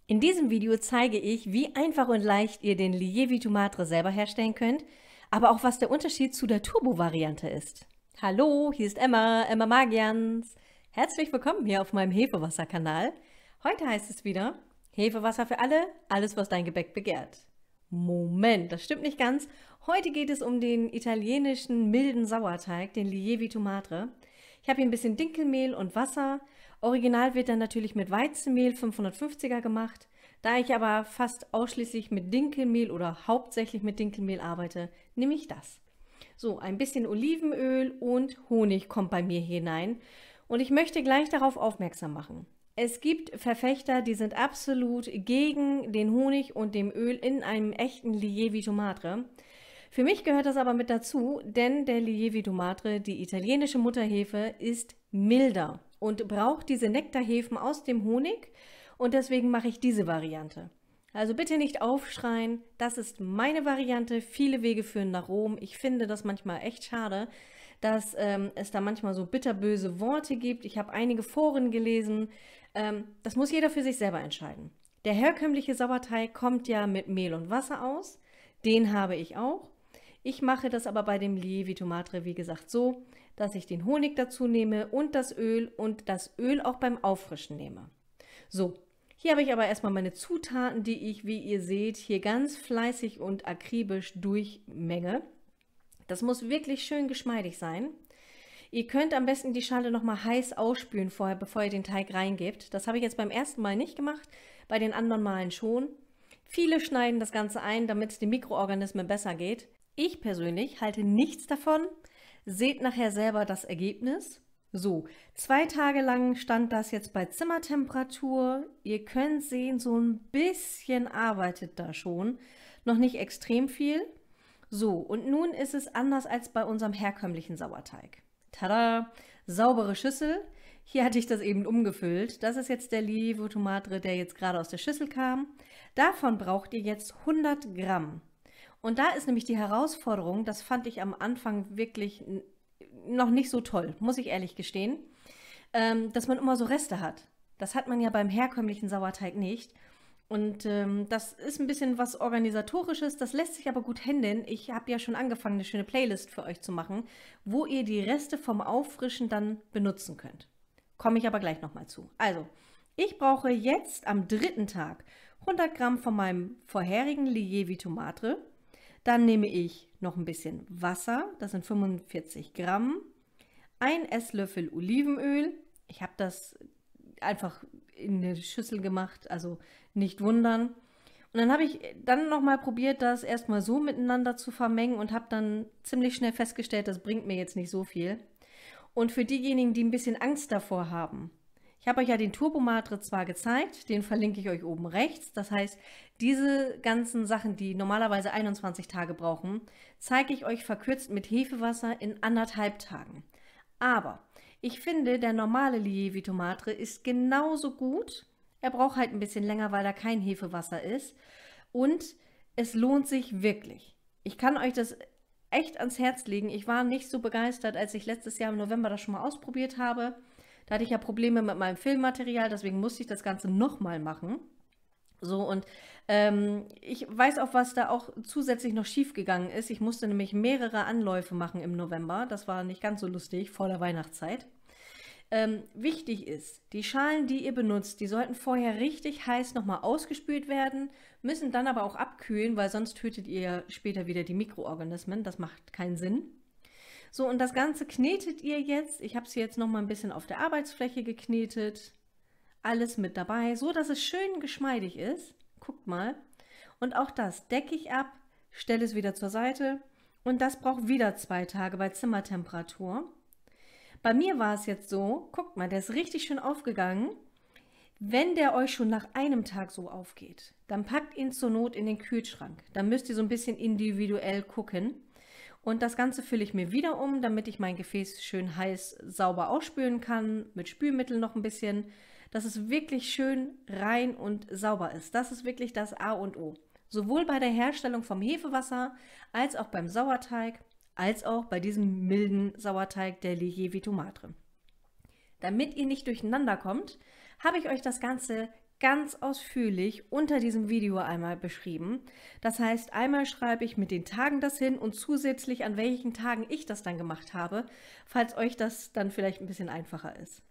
In diesem Video zeige ich, wie einfach und leicht ihr den Lievito Madre selber herstellen könnt, aber auch was der Unterschied zu der Turbo-Variante ist. Hallo, hier ist Emma, Emma Magians. Herzlich willkommen hier auf meinem Hefewasser-Kanal. Heute heißt es wieder Hefewasser für alle, alles was dein Gebäck begehrt. Moment, das stimmt nicht ganz. Heute geht es um den italienischen milden Sauerteig, den Lievito Madre. Ich habe hier ein bisschen Dinkelmehl und Wasser. Original wird dann natürlich mit Weizenmehl 550er gemacht. Da ich aber fast ausschließlich mit Dinkelmehl oder hauptsächlich mit Dinkelmehl arbeite, nehme ich das. So, ein bisschen Olivenöl und Honig kommt bei mir hinein. Und ich möchte gleich darauf aufmerksam machen. Es gibt Verfechter, die sind absolut gegen den Honig und dem Öl in einem echten Lievito Madre. Für mich gehört das aber mit dazu, denn der Lievito Madre, die italienische Mutterhefe, ist milder und braucht diese Nektarhefen aus dem Honig und deswegen mache ich diese Variante. Also bitte nicht aufschreien, das ist meine Variante, viele Wege führen nach Rom. Ich finde das manchmal echt schade, dass es da manchmal so bitterböse Worte gibt. Ich habe einige Foren gelesen, das muss jeder für sich selber entscheiden. Der herkömmliche Sauerteig kommt ja mit Mehl und Wasser aus, den habe ich auch. Ich mache das aber bei dem Lievito Madre, wie gesagt, so, dass ich den Honig dazu nehme und das Öl auch beim Auffrischen nehme. So, hier habe ich aber erstmal meine Zutaten, die ich, wie ihr seht, hier ganz fleißig und akribisch durchmenge. Das muss wirklich schön geschmeidig sein. Ihr könnt am besten die Schale nochmal heiß ausspülen vorher, bevor ihr den Teig reingebt. Das habe ich jetzt beim ersten Mal nicht gemacht, bei den anderen Malen schon. Viele schneiden das Ganze ein, damit es den Mikroorganismen besser geht. Ich persönlich halte nichts davon. Seht nachher selber das Ergebnis. So, 2 Tage lang stand das jetzt bei Zimmertemperatur. Ihr könnt sehen, so ein bisschen arbeitet da schon. Noch nicht extrem viel. So, und nun ist es anders als bei unserem herkömmlichen Sauerteig. Tada! Saubere Schüssel. Hier hatte ich das eben umgefüllt. Das ist jetzt der Lievito Madre, der jetzt gerade aus der Schüssel kam. Davon braucht ihr jetzt 100 Gramm. Und da ist nämlich die Herausforderung, das fand ich am Anfang wirklich noch nicht so toll, muss ich ehrlich gestehen, dass man immer so Reste hat. Das hat man ja beim herkömmlichen Sauerteig nicht. Und das ist ein bisschen was Organisatorisches, das lässt sich aber gut handeln. Ich habe ja schon angefangen, eine schöne Playlist für euch zu machen, wo ihr die Reste vom Auffrischen dann benutzen könnt. Komme ich aber gleich nochmal zu. Also, ich brauche jetzt am 3. Tag 100 Gramm von meinem vorherigen Lievito Madre. Dann nehme ich noch ein bisschen Wasser, das sind 45 Gramm, 1 Esslöffel Olivenöl. Ich habe das einfach in eine Schüssel gemacht, also nicht wundern. Und dann habe ich dann nochmal probiert, das erstmal so miteinander zu vermengen und habe dann ziemlich schnell festgestellt, das bringt mir jetzt nicht so viel. Und für diejenigen, die ein bisschen Angst davor haben, ich habe euch ja den Turbo Madre zwar gezeigt, den verlinke ich euch oben rechts. Das heißt, diese ganzen Sachen, die normalerweise 21 Tage brauchen, zeige ich euch verkürzt mit Hefewasser in 1,5 Tagen. Aber ich finde, der normale Lievito Madre ist genauso gut. Er braucht halt ein bisschen länger, weil da kein Hefewasser ist. Und es lohnt sich wirklich. Ich kann euch das echt ans Herz legen. Ich war nicht so begeistert, als ich letztes Jahr im November das schon mal ausprobiert habe. Da hatte ich ja Probleme mit meinem Filmmaterial, deswegen musste ich das Ganze nochmal machen. So, und ich weiß auch, was da auch zusätzlich noch schief gegangen ist. Ich musste nämlich mehrere Anläufe machen im November. Das war nicht ganz so lustig vor der Weihnachtszeit. Wichtig ist, die Schalen, die ihr benutzt, die sollten vorher richtig heiß nochmal ausgespült werden, müssen dann aber auch abkühlen, weil sonst tötet ihr später wieder die Mikroorganismen. Das macht keinen Sinn. So, und das Ganze knetet ihr jetzt. Ich habe es jetzt noch mal ein bisschen auf der Arbeitsfläche geknetet. Alles mit dabei, so dass es schön geschmeidig ist. Guckt mal. Und auch das decke ich ab, stelle es wieder zur Seite. Und das braucht wieder 2 Tage bei Zimmertemperatur. Bei mir war es jetzt so, guckt mal, der ist richtig schön aufgegangen. Wenn der euch schon nach einem Tag so aufgeht, dann packt ihn zur Not in den Kühlschrank. Dann müsst ihr so ein bisschen individuell gucken. Und das Ganze fülle ich mir wieder um, damit ich mein Gefäß schön heiß sauber ausspülen kann, mit Spülmittel noch ein bisschen, dass es wirklich schön rein und sauber ist. Das ist wirklich das A und O. Sowohl bei der Herstellung vom Hefewasser, als auch beim Sauerteig, als auch bei diesem milden Sauerteig der Lievito Madre. Damit ihr nicht durcheinander kommt, habe ich euch das Ganze ganz ausführlich unter diesem Video einmal beschrieben. Das heißt, einmal schreibe ich mit den Tagen das hin und zusätzlich an welchen Tagen ich das dann gemacht habe, falls euch das dann vielleicht ein bisschen einfacher ist.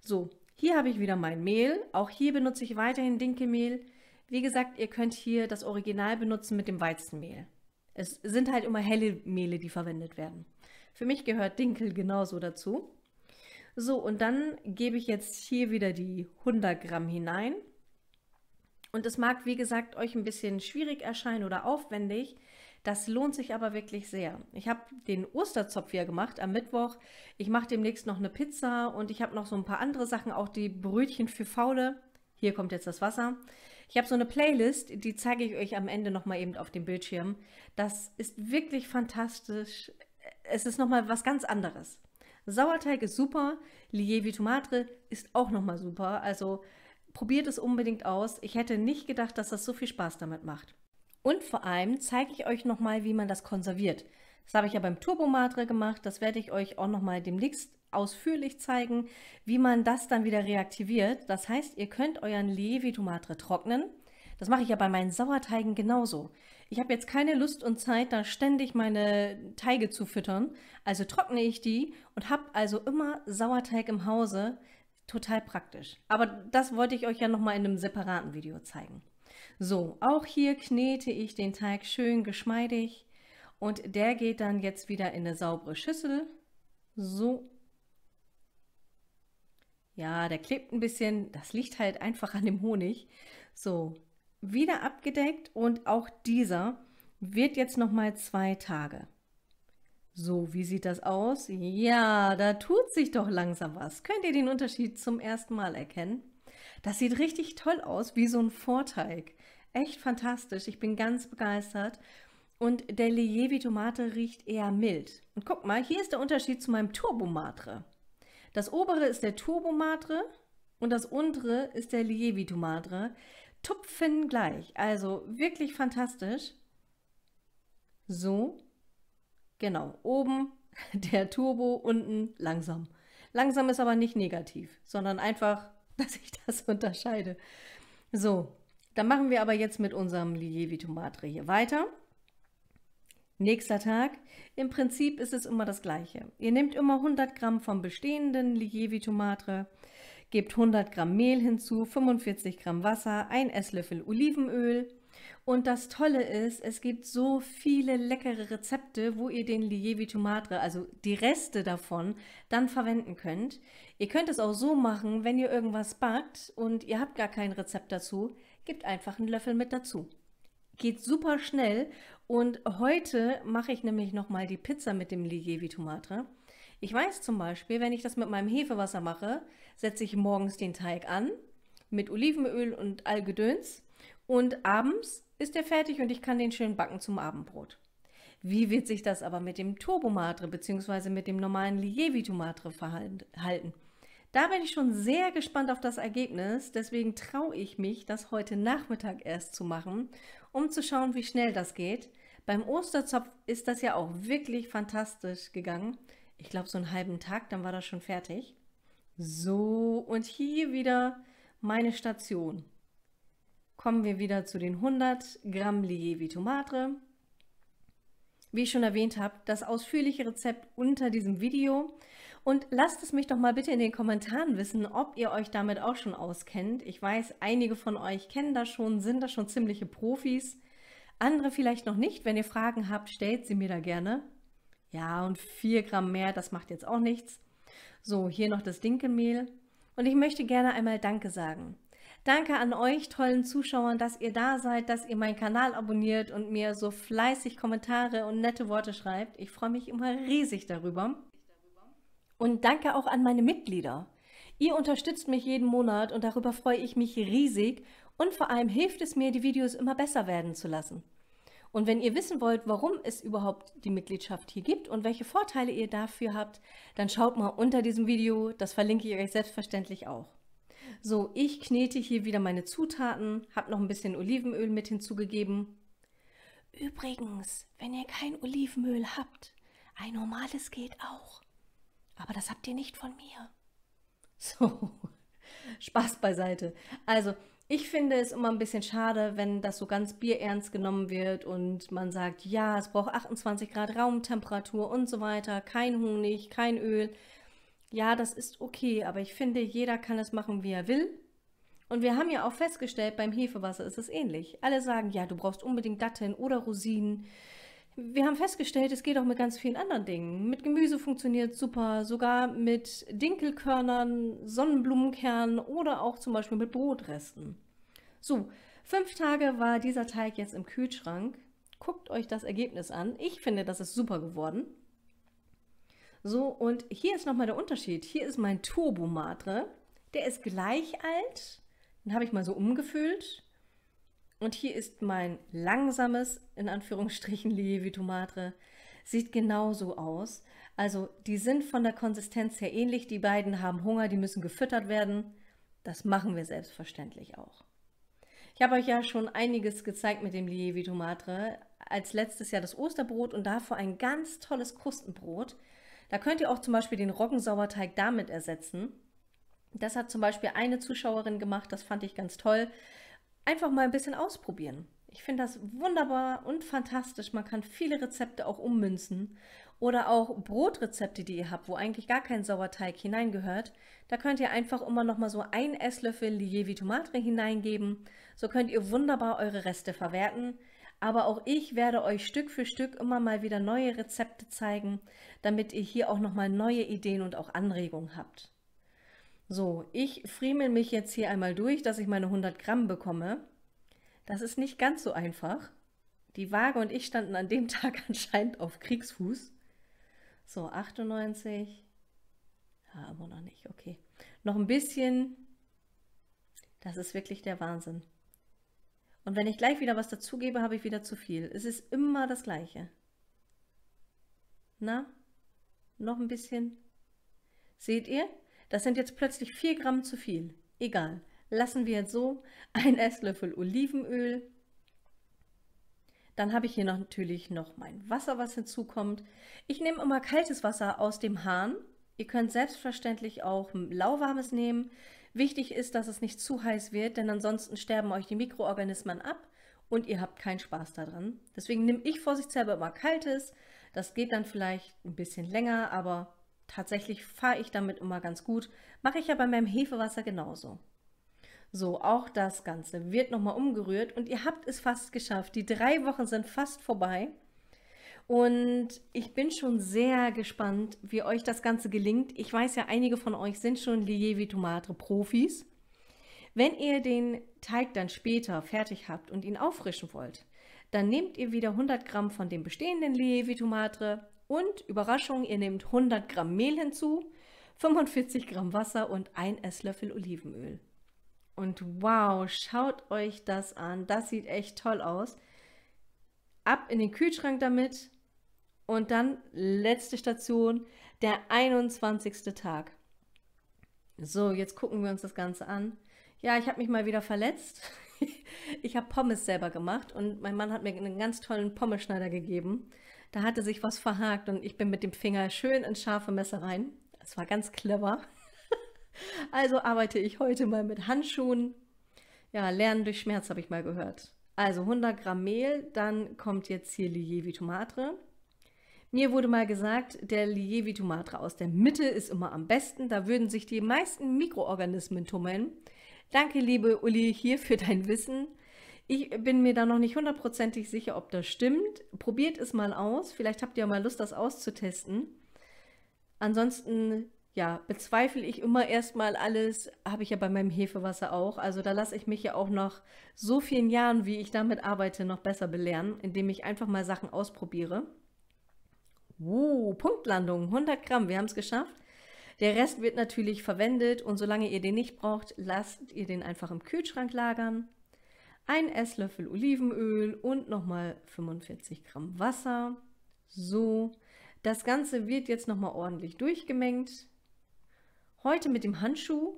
So, hier habe ich wieder mein Mehl. Auch hier benutze ich weiterhin Dinkelmehl. Wie gesagt, ihr könnt hier das Original benutzen mit dem Weizenmehl. Es sind halt immer helle Mehle, die verwendet werden. Für mich gehört Dinkel genauso dazu. So, und dann gebe ich jetzt hier wieder die 100 Gramm hinein. Und es mag, wie gesagt, euch ein bisschen schwierig erscheinen oder aufwendig. Das lohnt sich aber wirklich sehr. Ich habe den Osterzopf hier gemacht am Mittwoch. Ich mache demnächst noch eine Pizza und ich habe noch so ein paar andere Sachen, auch die Brötchen für Faule. Hier kommt jetzt das Wasser. Ich habe so eine Playlist, die zeige ich euch am Ende nochmal eben auf dem Bildschirm. Das ist wirklich fantastisch. Es ist nochmal was ganz anderes. Sauerteig ist super, Lievito Madre ist auch nochmal super, also probiert es unbedingt aus. Ich hätte nicht gedacht, dass das so viel Spaß damit macht. Und vor allem zeige ich euch nochmal, wie man das konserviert. Das habe ich ja beim Turbo Madre gemacht, das werde ich euch auch nochmal demnächst ausführlich zeigen, wie man das dann wieder reaktiviert. Das heißt, ihr könnt euren Lievito Madre trocknen. Das mache ich ja bei meinen Sauerteigen genauso. Ich habe jetzt keine Lust und Zeit, da ständig meine Teige zu füttern. Also trockne ich die und habe also immer Sauerteig im Hause. Total praktisch. Aber das wollte ich euch ja nochmal in einem separaten Video zeigen. So, auch hier knete ich den Teig schön geschmeidig und der geht dann jetzt wieder in eine saubere Schüssel. So. Ja, der klebt ein bisschen. Das liegt halt einfach an dem Honig. So. Wieder abgedeckt und auch dieser wird jetzt noch mal 2 Tage. So, wie sieht das aus? Ja, da tut sich doch langsam was. Könnt ihr den Unterschied zum ersten Mal erkennen? Das sieht richtig toll aus, wie so ein Vorteig. Echt fantastisch, ich bin ganz begeistert. Und der Lievito Madre riecht eher mild. Und guck mal, hier ist der Unterschied zu meinem Turbo Madre. Das obere ist der Turbo Madre und das untere ist der Lievito Madre. Tupfen gleich, also wirklich fantastisch. So, genau, oben der Turbo, unten langsam. Langsam ist aber nicht negativ, sondern einfach, dass ich das unterscheide. So, dann machen wir aber jetzt mit unserem Lievito Madre hier weiter. Nächster Tag. Im Prinzip ist es immer das Gleiche. Ihr nehmt immer 100 Gramm vom bestehenden Lievito Madre, gebt 100 Gramm Mehl hinzu, 45 Gramm Wasser, 1 Esslöffel Olivenöl. Und das Tolle ist, es gibt so viele leckere Rezepte, wo ihr den Lievito Madre, also die Reste davon, dann verwenden könnt. Ihr könnt es auch so machen, wenn ihr irgendwas backt und ihr habt gar kein Rezept dazu, gebt einfach einen Löffel mit dazu. Geht super schnell und heute mache ich nämlich nochmal die Pizza mit dem Lievito Madre. Ich weiß zum Beispiel, wenn ich das mit meinem Hefewasser mache, setze ich morgens den Teig an mit Olivenöl und Allgedöns und abends ist er fertig und ich kann den schön backen zum Abendbrot. Wie wird sich das aber mit dem Turbo Madre bzw. mit dem normalen Lievito Madre verhalten? Da bin ich schon sehr gespannt auf das Ergebnis, deswegen traue ich mich, das heute Nachmittag erst zu machen, um zu schauen, wie schnell das geht. Beim Osterzopf ist das ja auch wirklich fantastisch gegangen. Ich glaube, so einen halben Tag, dann war das schon fertig. So, und hier wieder meine Station. Kommen wir wieder zu den 100 Gramm Lievito Madre. Wie ich schon erwähnt habe, das ausführliche Rezept unter diesem Video. Und lasst es mich doch mal bitte in den Kommentaren wissen, ob ihr euch damit auch schon auskennt. Ich weiß, einige von euch kennen das schon, sind da schon ziemliche Profis. Andere vielleicht noch nicht. Wenn ihr Fragen habt, stellt sie mir da gerne. Ja, und 4 Gramm mehr, das macht jetzt auch nichts. So, hier noch das Dinkelmehl. Und ich möchte gerne einmal Danke sagen. Danke an euch tollen Zuschauern, dass ihr da seid, dass ihr meinen Kanal abonniert und mir so fleißig Kommentare und nette Worte schreibt. Ich freue mich immer riesig darüber. Und danke auch an meine Mitglieder. Ihr unterstützt mich jeden Monat und darüber freue ich mich riesig und vor allem hilft es mir, die Videos immer besser werden zu lassen. Und wenn ihr wissen wollt, warum es überhaupt die Mitgliedschaft hier gibt und welche Vorteile ihr dafür habt, dann schaut mal unter diesem Video, das verlinke ich euch selbstverständlich auch. So, ich knete hier wieder meine Zutaten, habe noch ein bisschen Olivenöl mit hinzugegeben. Übrigens, wenn ihr kein Olivenöl habt, ein normales geht auch. Aber das habt ihr nicht von mir. So, Spaß beiseite. Also, Ich finde es immer ein bisschen schade, wenn das so ganz bierernst genommen wird und man sagt, ja, es braucht 28 Grad Raumtemperatur und so weiter, kein Honig, kein Öl. Ja, das ist okay, aber ich finde, jeder kann es machen, wie er will. Und wir haben ja auch festgestellt, beim Hefewasser ist es ähnlich. Alle sagen, ja, du brauchst unbedingt Datteln oder Rosinen. Wir haben festgestellt, es geht auch mit ganz vielen anderen Dingen. Mit Gemüse funktioniert super, sogar mit Dinkelkörnern, Sonnenblumenkernen oder auch zum Beispiel mit Brotresten. So, 5 Tage war dieser Teig jetzt im Kühlschrank. Guckt euch das Ergebnis an. Ich finde, das ist super geworden. So, und hier ist nochmal der Unterschied. Hier ist mein Turbo Matre. Der ist gleich alt. Den habe ich mal so umgefüllt. Und hier ist mein langsames, in Anführungsstrichen, Lievito Matre. Sieht genauso aus. Also die sind von der Konsistenz her ähnlich. Die beiden haben Hunger, die müssen gefüttert werden. Das machen wir selbstverständlich auch. Ich habe euch ja schon einiges gezeigt mit dem Lievito Matre. Als letztes Jahr das Osterbrot und davor ein ganz tolles Krustenbrot. Da könnt ihr auch zum Beispiel den Roggensauerteig damit ersetzen. Das hat zum Beispiel eine Zuschauerin gemacht, das fand ich ganz toll. Einfach mal ein bisschen ausprobieren. Ich finde das wunderbar und fantastisch. Man kann viele Rezepte auch ummünzen. Oder auch Brotrezepte, die ihr habt, wo eigentlich gar kein Sauerteig hineingehört. Da könnt ihr einfach immer noch mal so einen Esslöffel Lievito Matre hineingeben. So könnt ihr wunderbar eure Reste verwerten. Aber auch ich werde euch Stück für Stück immer mal wieder neue Rezepte zeigen, damit ihr hier auch noch mal neue Ideen und auch Anregungen habt. So, ich friemel mich jetzt hier einmal durch, dass ich meine 100 Gramm bekomme. Das ist nicht ganz so einfach. Die Waage und ich standen an dem Tag anscheinend auf Kriegsfuß. So, 98. Ja, immer noch nicht, okay. Noch ein bisschen. Das ist wirklich der Wahnsinn. Und wenn ich gleich wieder was dazugebe, habe ich wieder zu viel. Es ist immer das Gleiche. Na, noch ein bisschen. Seht ihr? Das sind jetzt plötzlich 4 Gramm zu viel. Egal. Lassen wir jetzt so. Ein Esslöffel Olivenöl. Dann habe ich hier natürlich noch mein Wasser, was hinzukommt. Ich nehme immer kaltes Wasser aus dem Hahn. Ihr könnt selbstverständlich auch lauwarmes nehmen. Wichtig ist, dass es nicht zu heiß wird, denn ansonsten sterben euch die Mikroorganismen ab und ihr habt keinen Spaß daran. Deswegen nehme ich vorsichtshalber immer kaltes. Das geht dann vielleicht ein bisschen länger, aber tatsächlich fahre ich damit immer ganz gut. Mache ich ja bei meinem Hefewasser genauso. So, auch das Ganze wird nochmal umgerührt und ihr habt es fast geschafft. Die 3 Wochen sind fast vorbei. Und ich bin schon sehr gespannt, wie euch das Ganze gelingt. Ich weiß ja, einige von euch sind schon Lievito Matre Profis. Wenn ihr den Teig dann später fertig habt und ihn auffrischen wollt, dann nehmt ihr wieder 100 Gramm von dem bestehenden Lievito Matre und, Überraschung, ihr nehmt 100 Gramm Mehl hinzu, 45 Gramm Wasser und 1 Esslöffel Olivenöl. Und wow, schaut euch das an. Das sieht echt toll aus. Ab in den Kühlschrank damit und dann letzte Station, der 21. Tag. So, jetzt gucken wir uns das Ganze an. Ja, ich habe mich mal wieder verletzt. Ich habe Pommes selber gemacht und mein Mann hat mir einen ganz tollen Pommeschneider gegeben. Da hatte sich was verhakt und ich bin mit dem Finger schön ins scharfe Messer rein. Das war ganz clever. Also arbeite ich heute mal mit Handschuhen. Ja, Lernen durch Schmerz habe ich mal gehört. Also 100 Gramm Mehl, dann kommt jetzt hier Lievito Matre. Mir wurde mal gesagt, der Lievito Matre aus der Mitte ist immer am besten. Da würden sich die meisten Mikroorganismen tummeln. Danke, liebe Uli, hier für dein Wissen. Ich bin mir da noch nicht hundertprozentig sicher, ob das stimmt. Probiert es mal aus. Vielleicht habt ihr mal Lust, das auszutesten. Ansonsten ja, bezweifle ich immer erstmal alles, habe ich ja bei meinem Hefewasser auch. Also da lasse ich mich ja auch nach so vielen Jahren, wie ich damit arbeite, noch besser belehren, indem ich einfach mal Sachen ausprobiere. Punktlandung, 100 Gramm, wir haben es geschafft. Der Rest wird natürlich verwendet und solange ihr den nicht braucht, lasst ihr den einfach im Kühlschrank lagern. 1 Esslöffel Olivenöl und nochmal 45 Gramm Wasser. So, das Ganze wird jetzt nochmal ordentlich durchgemengt. Heute mit dem Handschuh.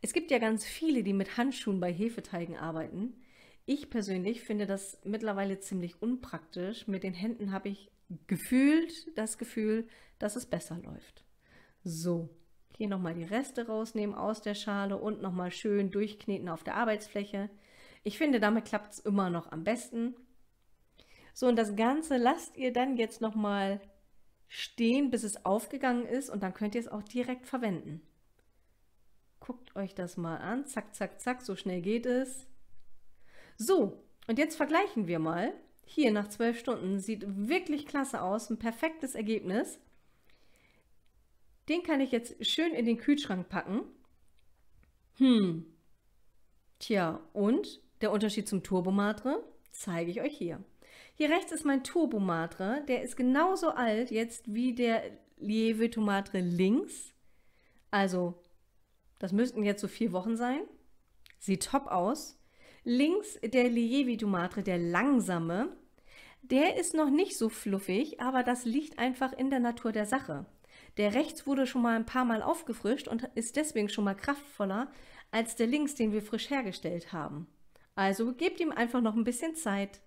Es gibt ja ganz viele, die mit Handschuhen bei Hefeteigen arbeiten. Ich persönlich finde das mittlerweile ziemlich unpraktisch. Mit den Händen habe ich gefühlt das Gefühl, dass es besser läuft. So, Hier nochmal die Reste rausnehmen aus der Schale und nochmal schön durchkneten auf der Arbeitsfläche. Ich finde, damit klappt es immer noch am besten. So, und das Ganze lasst ihr dann jetzt nochmal stehen, bis es aufgegangen ist, und dann könnt ihr es auch direkt verwenden. Guckt euch das mal an. Zack, zack, zack, so schnell geht es. So, und jetzt vergleichen wir mal. Hier nach 12 Stunden sieht wirklich klasse aus, ein perfektes Ergebnis. Den kann ich jetzt schön in den Kühlschrank packen. Tja, und der Unterschied zum Turbomatre zeige ich euch hier. Hier rechts ist mein Turbomatre, der ist genauso alt jetzt wie der Lievito Matre links. Also, das müssten jetzt so 4 Wochen sein. Sieht top aus. Links der Lievito Matre, der langsame, der ist noch nicht so fluffig, aber das liegt einfach in der Natur der Sache. Der rechts wurde schon mal ein paar Mal aufgefrischt und ist deswegen schon mal kraftvoller als der links, den wir frisch hergestellt haben. Also gebt ihm einfach noch ein bisschen Zeit.